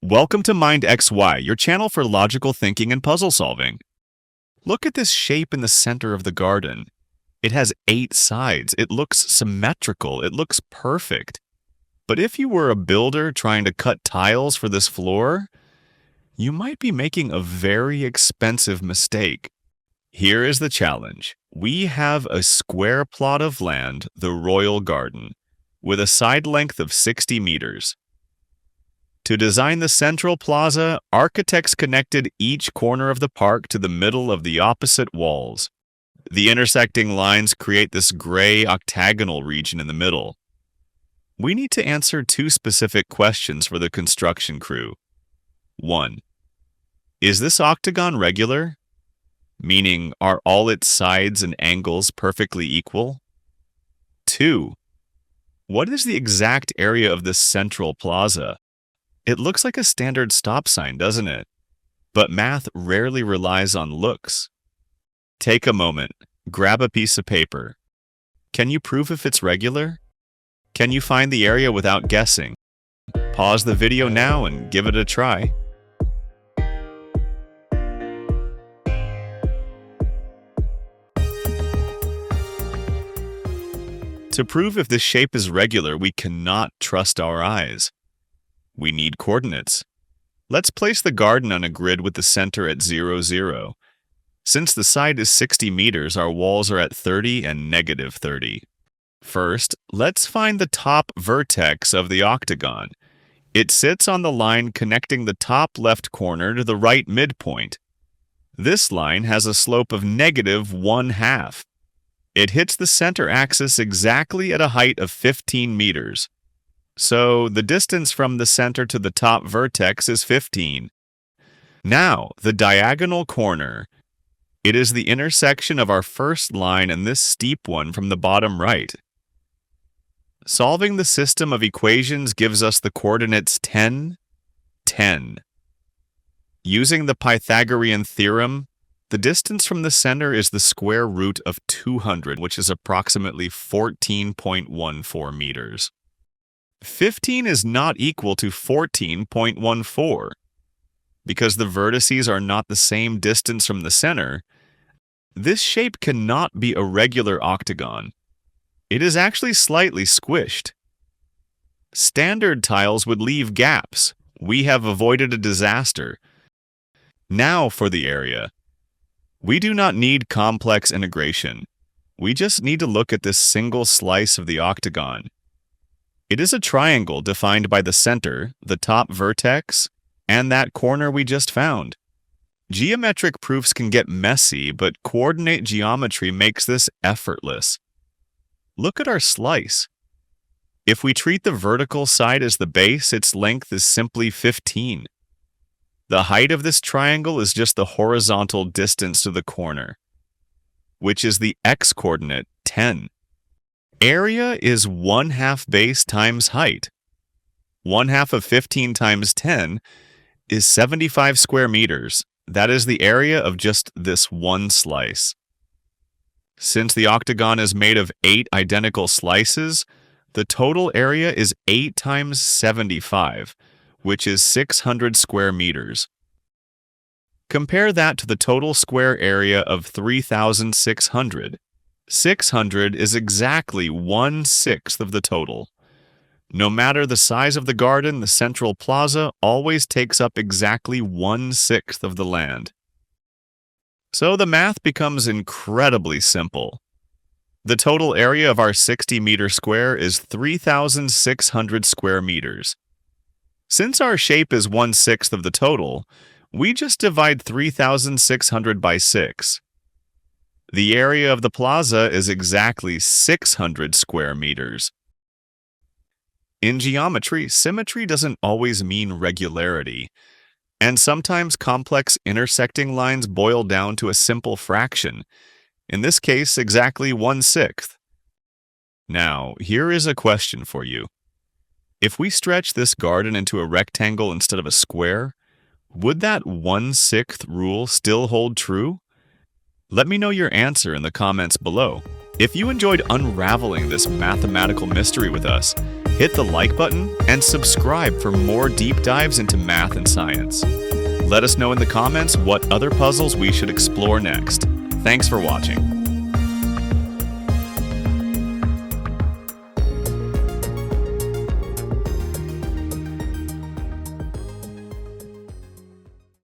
Welcome to Mind XY, your channel for logical thinking and puzzle solving. Look at this shape in the center of the garden. It has 8 sides. It looks symmetrical. It looks perfect. But if you were a builder trying to cut tiles for this floor, you might be making a very expensive mistake. Here is the challenge. We have a square plot of land, the Royal Garden, with a side length of 60 meters. To design the central plaza, architects connected each corner of the park to the middle of the opposite walls. The intersecting lines create this gray octagonal region in the middle. We need to answer 2 specific questions for the construction crew. 1. Is this octagon regular? Meaning, are all its sides and angles perfectly equal? 2. What is the exact area of this central plaza? It looks like a standard stop sign, doesn't it? But math rarely relies on looks. Take a moment, grab a piece of paper. Can you prove if it's regular? Can you find the area without guessing? Pause the video now and give it a try. To prove if this shape is regular, we cannot trust our eyes. We need coordinates. Let's place the garden on a grid with the center at 0, 0. Since the side is 60 meters, our walls are at 30 and negative 30. First, let's find the top vertex of the octagon. It sits on the line connecting the top left corner to the right midpoint. This line has a slope of negative 1/2. It hits the center axis exactly at a height of 15 meters. So the distance from the center to the top vertex is 15. Now, the diagonal corner. It is the intersection of our first line and this steep one from the bottom right. Solving the system of equations gives us the coordinates 10, 10. Using the Pythagorean theorem, the distance from the center is the square root of 200, which is approximately 14.14 meters. 15 is not equal to 14.14. Because the vertices are not the same distance from the center, this shape cannot be a regular octagon. It is actually slightly squished. Standard tiles would leave gaps. We have avoided a disaster. Now for the area. We do not need complex integration. We just need to look at this single slice of the octagon. It is a triangle defined by the center, the top vertex, and that corner we just found. Geometric proofs can get messy, but coordinate geometry makes this effortless. Look at our slice. If we treat the vertical side as the base, its length is simply 15. The height of this triangle is just the horizontal distance to the corner, which is the x-coordinate, 10. Area is 1/2 base times height. 1/2 of 15 times 10 is 75 square meters. That is the area of just this one slice. Since the octagon is made of 8 identical slices, the total area is 8 times 75, which is 600 square meters. Compare that to the total square area of 3,600. 600 is exactly 1/6 of the total. No matter the size of the garden, the central plaza always takes up exactly 1/6 of the land. So the math becomes incredibly simple. The total area of our 60-meter square is 3,600 square meters. Since our shape is 1/6 of the total, we just divide 3,600 by 6. The area of the plaza is exactly 600 square meters. In geometry, symmetry doesn't always mean regularity, and sometimes complex intersecting lines boil down to a simple fraction, in this case exactly 1/6. Now, here is a question for you. If we stretch this garden into a rectangle instead of a square, would that 1/6 rule still hold true? Let me know your answer in the comments below. If you enjoyed unraveling this mathematical mystery with us, Hit the like button and subscribe for more deep dives into math and science. Let us know in the comments what other puzzles we should explore next. Thanks for watching.